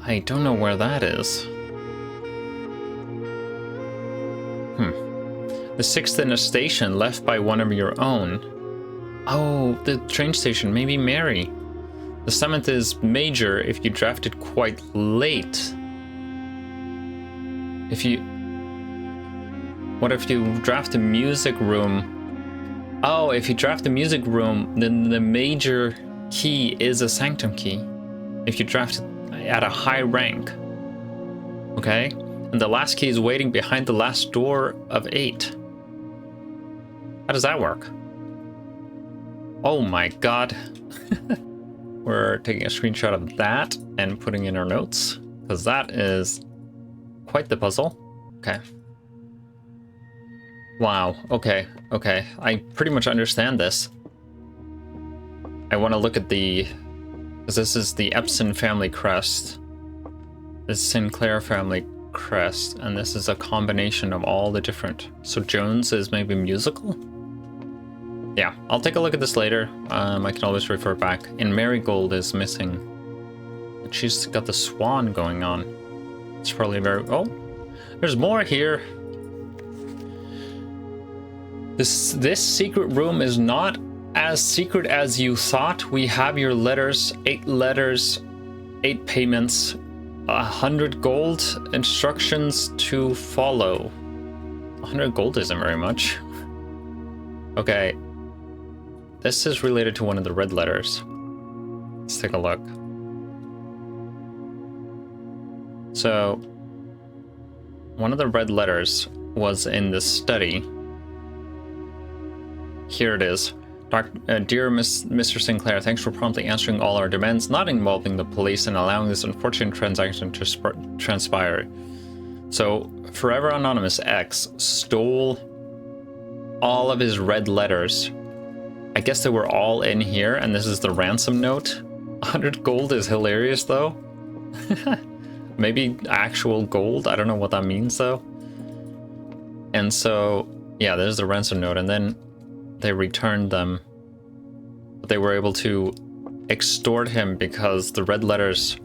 I don't know where that is. The sixth in a station left by one of your own. Oh, the train station, maybe Mary. The seventh is major if you drafted quite late. What if you draft the music room? Oh, if you draft the music room, then the major key is a Sanctum Key. If you draft it at a high rank. Okay? And the last key is waiting behind the last door of 8. How does that work? Oh my god. We're taking a screenshot of that and putting in our notes, because that is quite the puzzle. Okay. Wow, okay. I pretty much understand this. I want to look at because this is the Epson family crest. This Sinclair family crest, and this is a combination of all the different. So Jones is maybe musical? Yeah, I'll take a look at this later. I can always refer back. And Marigold is missing. She's got the swan going on. It's probably very... Oh, there's more here. This secret room is not as secret as you thought. We have your letters, 8 letters, 8 payments, 100 gold, instructions to follow. 100 gold isn't very much. Okay. This is related to one of the red letters. Let's take a look. So, one of the red letters was in the study. Here it is. Dear Mr. Sinclair, thanks for promptly answering all our demands, not involving the police, and allowing this unfortunate transaction to transpire. So, Forever Anonymous X stole all of his red letters. I guess they were all in here, and this is the ransom note. 100 gold is hilarious, though. Maybe actual gold? I don't know what that means, though. And so, yeah, there's the ransom note, and then they returned them. But they were able to extort him because the red letters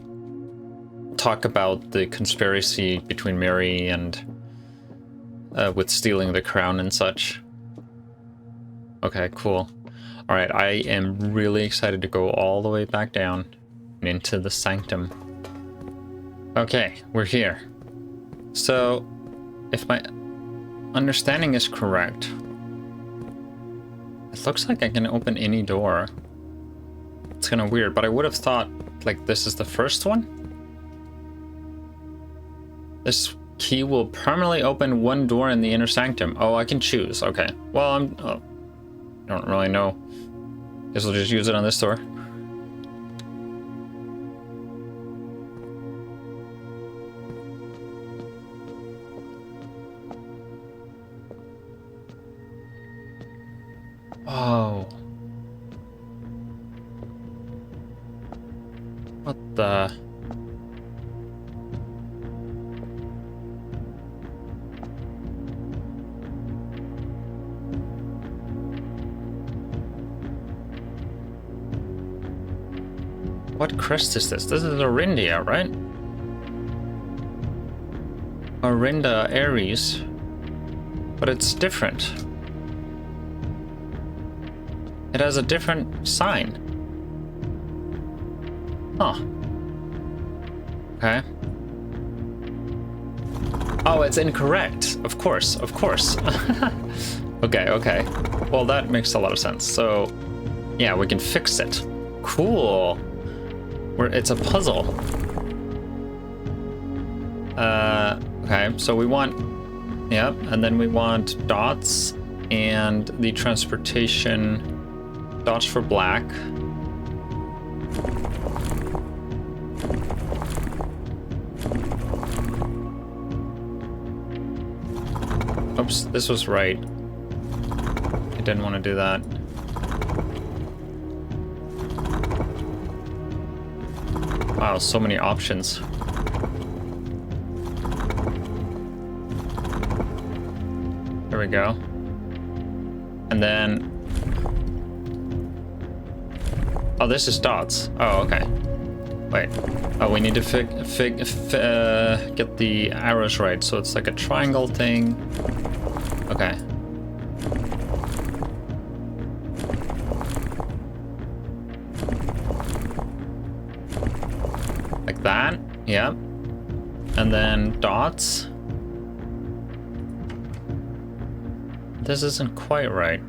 talk about the conspiracy between Mary and with stealing the crown and such. Okay, cool. All right, I am really excited to go all the way back down and into the Sanctum. Okay, we're here. So, if my understanding is correct, it looks like I can open any door. It's kind of weird, but I would have thought, like, this is the first one? This key will permanently open one door in the Inner Sanctum. Oh, I can choose. Okay. Well, I don't really know. Guess we'll just use it on this door. Oh. What the... What crest is this? This is Orindia, right? Orinda Aries. But it's different. It has a different sign. Huh. Okay. Oh, it's incorrect. Of course, of course. Okay. Well, that makes a lot of sense. So, yeah, we can fix it. Cool. It's a puzzle. Okay, so we want... Yep, and then we want dots and the transportation dots for black. Oops, this was right. I didn't want to do that. Wow, so many options. There we go. And then... Oh, this is dots. Oh, okay. Wait. Oh, we need to get the arrows right. So it's like a triangle thing. Okay. Like that. Yep. And then dots. This isn't quite right.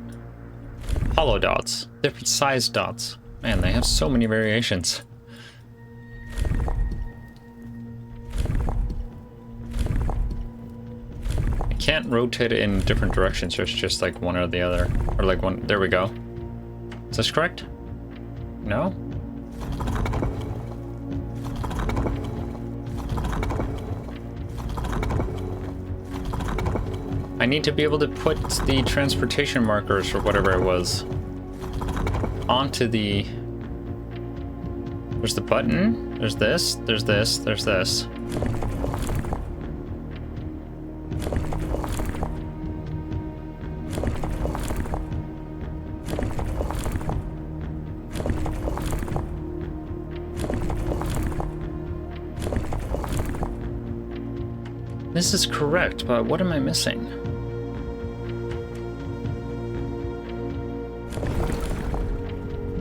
Hollow dots. Different size dots. Man, they have so many variations. I can't rotate it in different directions. There's just like one or the other. Or like one. There we go. Is this correct? No? I need to be able to put the transportation markers or whatever it was onto the... There's the button, there's this, there's this, there's this. This is correct, but what am I missing?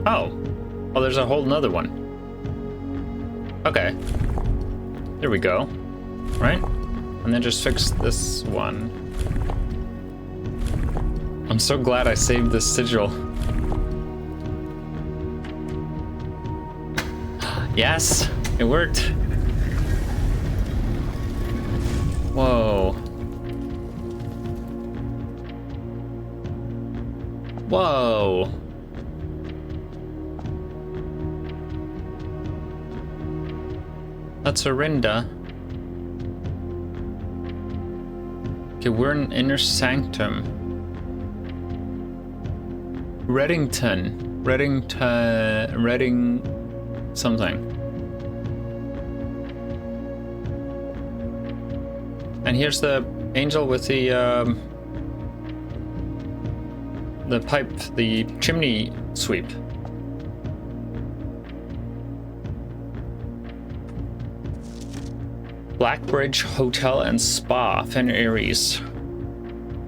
Oh. Oh, there's a whole nother one. Okay. There we go. Right? And then just fix this one. I'm so glad I saved this sigil. Yes! It worked! Whoa. Whoa. That's Orinda. Okay, we're in Inner Sanctum. Redding something. And here's the angel with the pipe, the chimney sweep. Blackbridge Hotel and Spa, Fen Aries.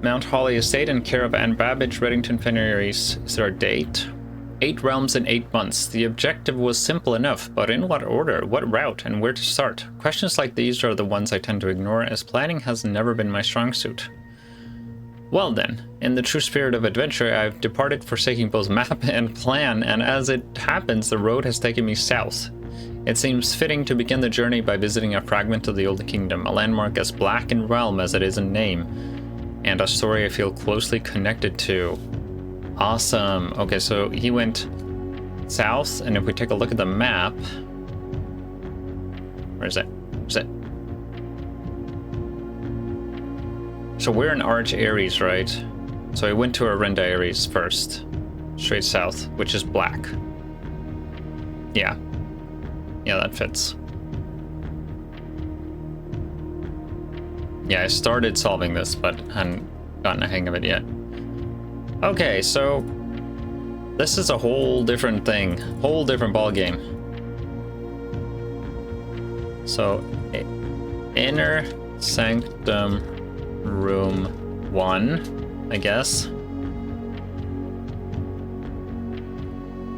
Mount Holly Estate and care of Anne Babbage, Reddington, Fen Aries. Is there a date? 8 realms in 8 months. The objective was simple enough, but in what order, what route, and where to start? Questions like these are the ones I tend to ignore, as planning has never been my strong suit. Well then, in the true spirit of adventure, I've departed forsaking both map and plan, and as it happens, the road has taken me south. It seems fitting to begin the journey by visiting a fragment of the Old Kingdom, a landmark as black in realm as it is in name, and a story I feel closely connected to. Awesome. Okay, so he went south, and if we take a look at the map... Where is it? Where's it? So we're in Arch Aries, right? So he went to Orinda Aries first. Straight south, which is black. Yeah. Yeah, that fits. Yeah, I started solving this, but hadn't gotten a hang of it yet. Okay, so this is a whole different thing, whole different ball game. So, Inner Sanctum Room 1, I guess.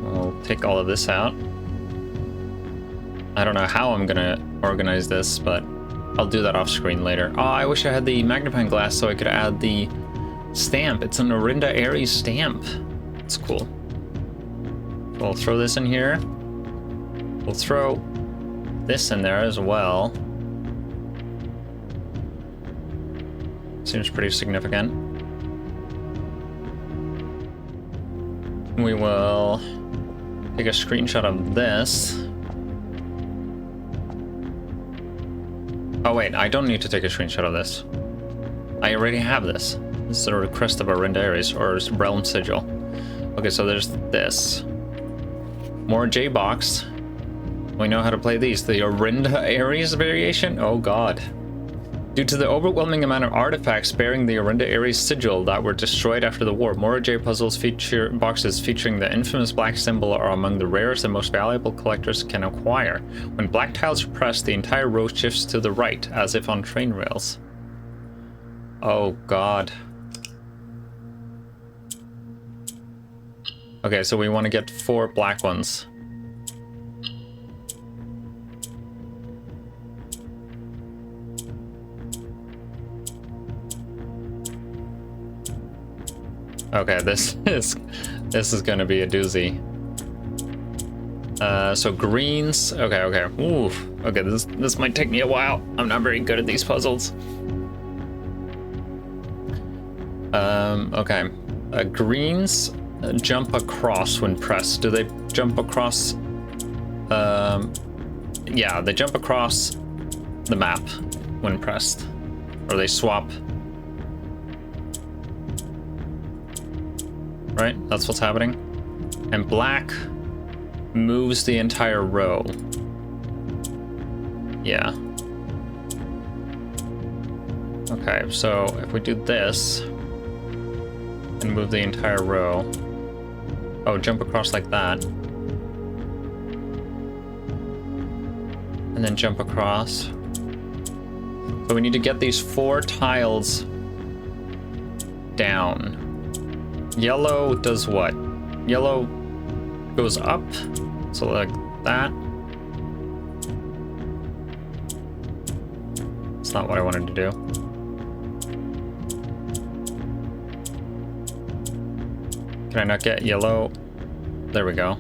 We'll take all of this out. I don't know how I'm gonna organize this, but I'll do that off screen later. Oh, I wish I had the magnifying glass so I could add the stamp. It's an Orinda Aries stamp. It's cool. We'll throw this in here. We'll throw this in there as well. Seems pretty significant. We will take a screenshot of this. Oh wait, I don't need to take a screenshot of this. I already have this. This is the request of Arendaris, or Realm Sigil. Okay, so there's this. Mora Jai box. We know how to play these. The Arendaris variation? Oh god. Due to the overwhelming amount of artifacts bearing the Arendaris sigil that were destroyed after the war, Mora Jai puzzles boxes featuring the infamous black symbol are among the rarest and most valuable collectors can acquire. When black tiles are pressed, the entire row shifts to the right, as if on train rails. Oh god. Okay, so we want to get 4 black ones. Okay, this is gonna be a doozy. So greens. Okay. Oof. Okay, this might take me a while. I'm not very good at these puzzles. Okay. Greens jump across when pressed. Do they jump across? Yeah, they jump across the map when pressed, or they swap. Right? That's what's happening. And black moves the entire row. Yeah. Okay, so if we do this and move the entire row. Oh, jump across like that. And then jump across. So we need to get these 4 tiles down. Yellow does what? Yellow goes up, so like that. It's not what I wanted to do. Can I not get yellow? There we go.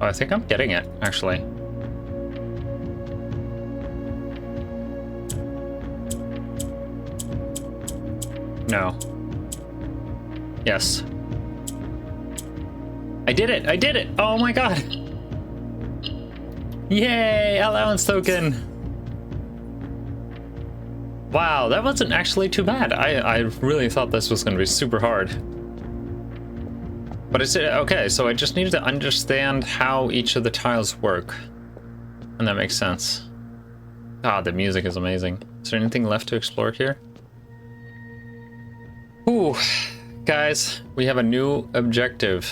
Oh, I think I'm getting it, actually. No. Yes. I did it! I did it! Oh my god! Yay! Allowance token! Wow, that wasn't actually too bad. I really thought this was going to be super hard. But it's okay, so I just needed to understand how each of the tiles work. And that makes sense. God, the music is amazing. Is there anything left to explore here? Ooh, guys, we have a new objective.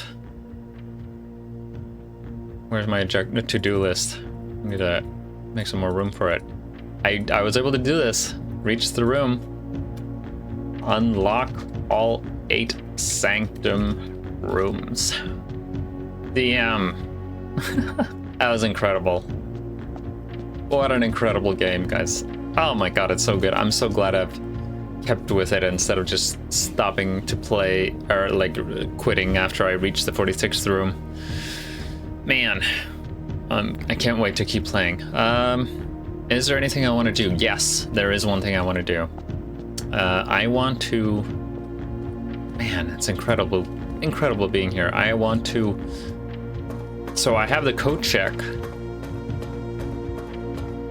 Where's my to-do list? I need to make some more room for it. I was able to do this. Reach the room. Unlock all 8 Sanctum rooms. Damn. That was incredible. What an incredible game, guys. Oh my god, it's so good. I'm so glad I've kept with it instead of just stopping to play, or like quitting after I reached the 46th room. Man, I can't wait to keep playing. Is there anything I want to do? Yes, there is one thing I want to do. I want to... Man, it's incredible being here. I want to... So I have the code check.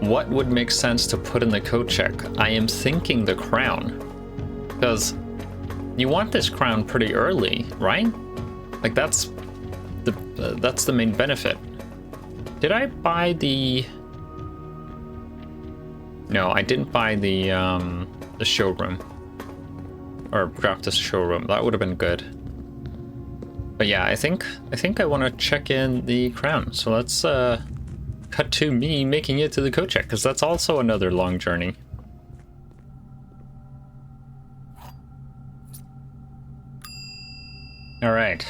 What would make sense to put in the code check? I am thinking the crown. Because you want this crown pretty early, right? Like that's the main benefit. Did I buy the... No, I didn't buy the showroom. Or grab the showroom. That would have been good. But yeah, I think I want to check in the crown. So let's cut to me making it to the code check, because that's also another long journey. All right.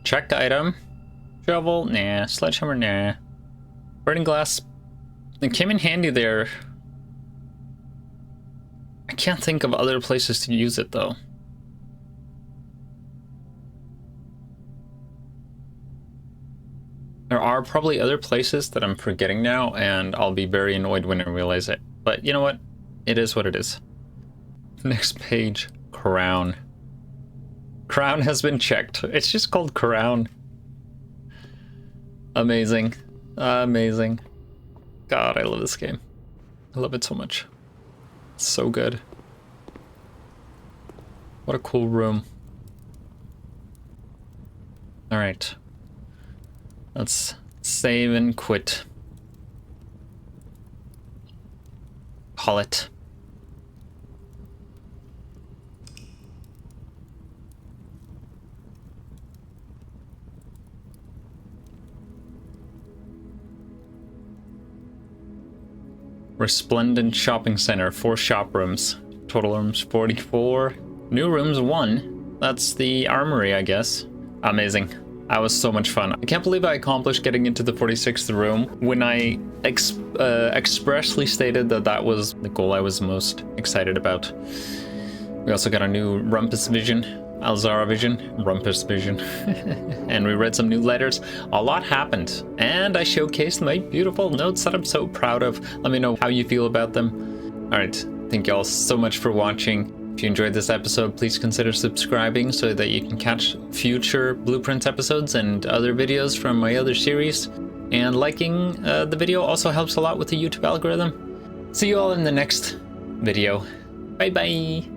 Check item. Shovel, nah. Sledgehammer, nah. Burning glass. It came in handy there. I can't think of other places to use it though. There are probably other places that I'm forgetting now, and I'll be very annoyed when I realize it. But you know what? It is what it is. Next page, crown. Crown has been checked. It's just called Crown. Amazing. Amazing. God, I love this game. I love it so much. It's so good. What a cool room. Alright. Let's save and quit. Call it. Resplendent shopping center, 4 shop rooms. Total rooms 44. New rooms 1. That's the Armory, I guess. Amazing. That was so much fun. I can't believe I accomplished getting into the 46th room when I expressly stated that that was the goal I was most excited about. We also got a new Rumpus vision, Alzara vision, Rumpus vision, and we read some new letters. A lot happened, and I showcased my beautiful notes that I'm so proud of. Let me know how you feel about them. All right, thank you all so much for watching. If you enjoyed this episode, please consider subscribing so that you can catch future Blueprints episodes and other videos from my other series. And liking the video also helps a lot with the YouTube algorithm. See you all in the next video. Bye bye!